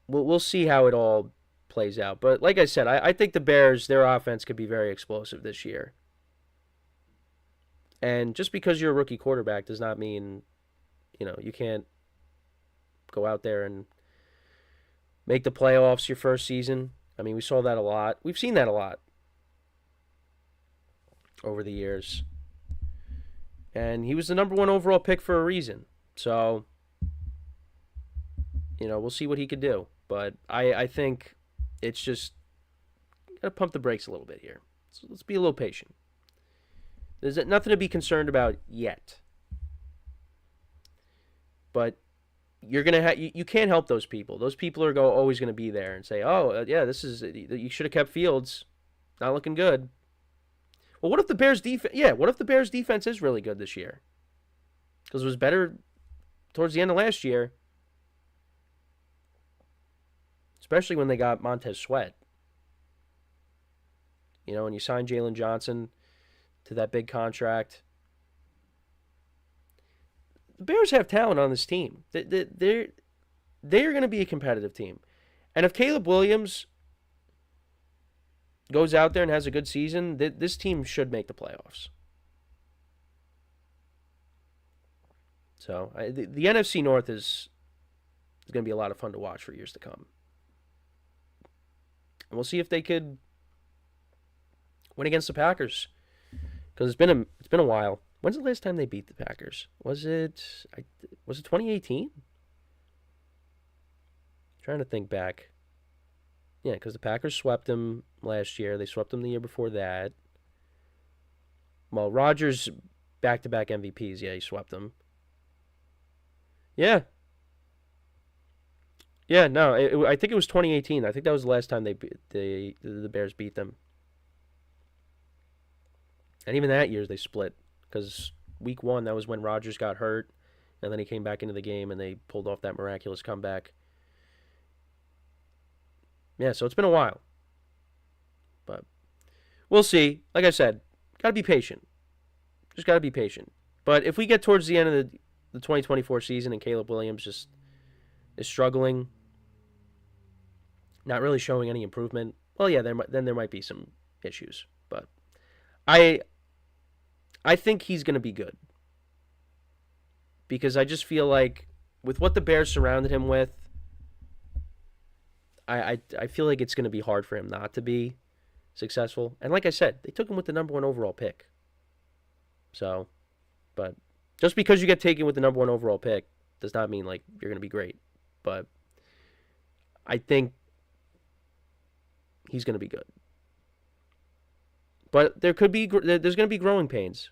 we'll see how it all plays out. But like I said, I think the Bears, their offense could be very explosive this year. And just because you're a rookie quarterback does not mean, you can't go out there and make the playoffs your first season. I mean, we saw that a lot. We've seen that a lot over the years. And he was the number 1 overall pick for a reason. So, we'll see what he could do. But I think it's just got to pump the brakes a little bit here. So let's be a little patient. There's nothing to be concerned about yet. But you're going to you can't help those people. Those people are always going to be there and say, you should have kept Fields. Not looking good. Well, what if the Bears defense? Yeah, what if the Bears defense is really good this year? Because it was better towards the end of last year, especially when they got Montez Sweat. And you signed Jalen Johnson to that big contract. The Bears have talent on this team. They're going to be a competitive team, and if Caleb Williams goes out there and has a good season, this team should make the playoffs. So the NFC North is going to be a lot of fun to watch for years to come. And we'll see if they could win against the Packers, because it's been a while. When's the last time they beat the Packers? Was it 2018? Trying to think back. Yeah, because the Packers swept them last year. They swept them the year before that. Well, Rodgers, back-to-back MVPs. Yeah, he swept them. Yeah. Yeah, no, I think it was 2018. I think that was the last time the Bears beat them. And even that year they split, because week 1, that was when Rodgers got hurt, and then he came back into the game and they pulled off that miraculous comeback. Yeah, so it's been a while. But we'll see. Like I said, got to be patient. Just got to be patient. But if we get towards the end of the 2024 season and Caleb Williams just is struggling, not really showing any improvement, well, yeah, then there might be some issues. But I think he's going to be good. Because I just feel like with what the Bears surrounded him with, I feel like it's going to be hard for him not to be successful. And like I said, they took him with the number 1 overall pick. So, but just because you get taken with the number 1 overall pick does not mean like you're going to be great. But I think he's going to be good. But there's going to be growing pains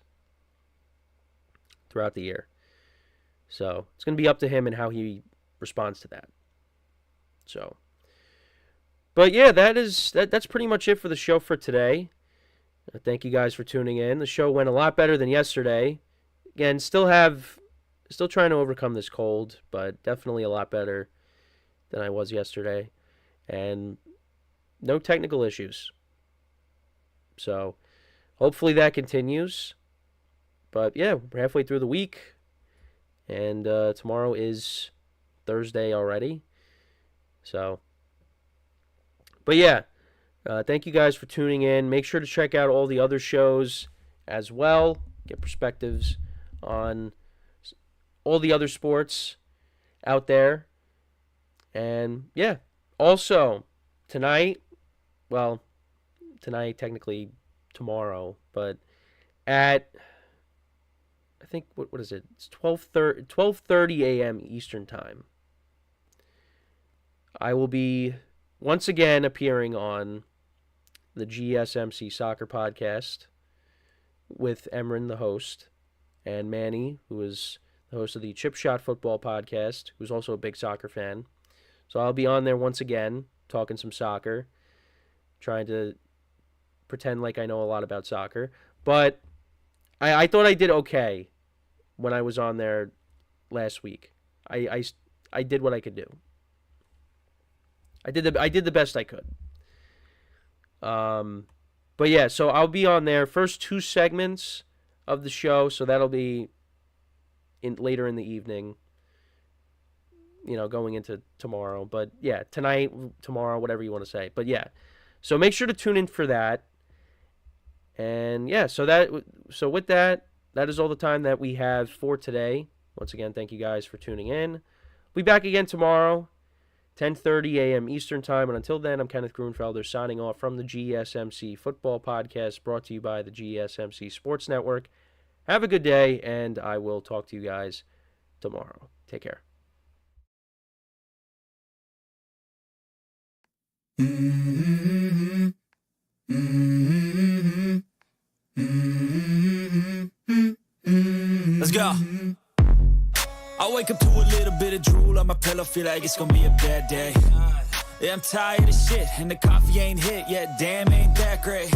throughout the year. So it's going to be up to him and how he responds to that. So, but yeah, that's pretty much it for the show for today. Thank you guys for tuning in. The show went a lot better than yesterday. Again, still trying to overcome this cold, but definitely a lot better than I was yesterday. And no technical issues. So hopefully that continues. But yeah, we're halfway through the week. And tomorrow is Thursday already. So, but yeah, thank you guys for tuning in. Make sure to check out all the other shows as well. Get perspectives on all the other sports out there. And yeah, also tonight, technically tomorrow, but at, I think, what is it? It's 12:30 a.m. Eastern Time. I will be once again appearing on the GSMC Soccer Podcast with Emran, the host, and Manny, who is the host of the Chip Shot Football Podcast, who's also a big soccer fan. So I'll be on there once again, talking some soccer, trying to pretend like I know a lot about soccer. But I thought I did okay when I was on there last week. I did what I could do. I did the best I could. But yeah, so I'll be on there. First 2 segments of the show, so that'll be later in the evening. Going into tomorrow. But yeah, tonight, tomorrow, whatever you want to say. But yeah, so make sure to tune in for that. And yeah, so with that. That is all the time that we have for today. Once again, thank you guys for tuning in. We'll be back again tomorrow, 10:30 a.m. Eastern Time. And until then, I'm Kenneth Grunfelder signing off from the GSMC Football Podcast, brought to you by the GSMC Sports Network. Have a good day, and I will talk to you guys tomorrow. Take care. Let's go. I wake up to a little bit of drool on my pillow, feel like it's gonna be a bad day. Yeah, I'm tired of shit, and the coffee ain't hit yet, damn, ain't that great.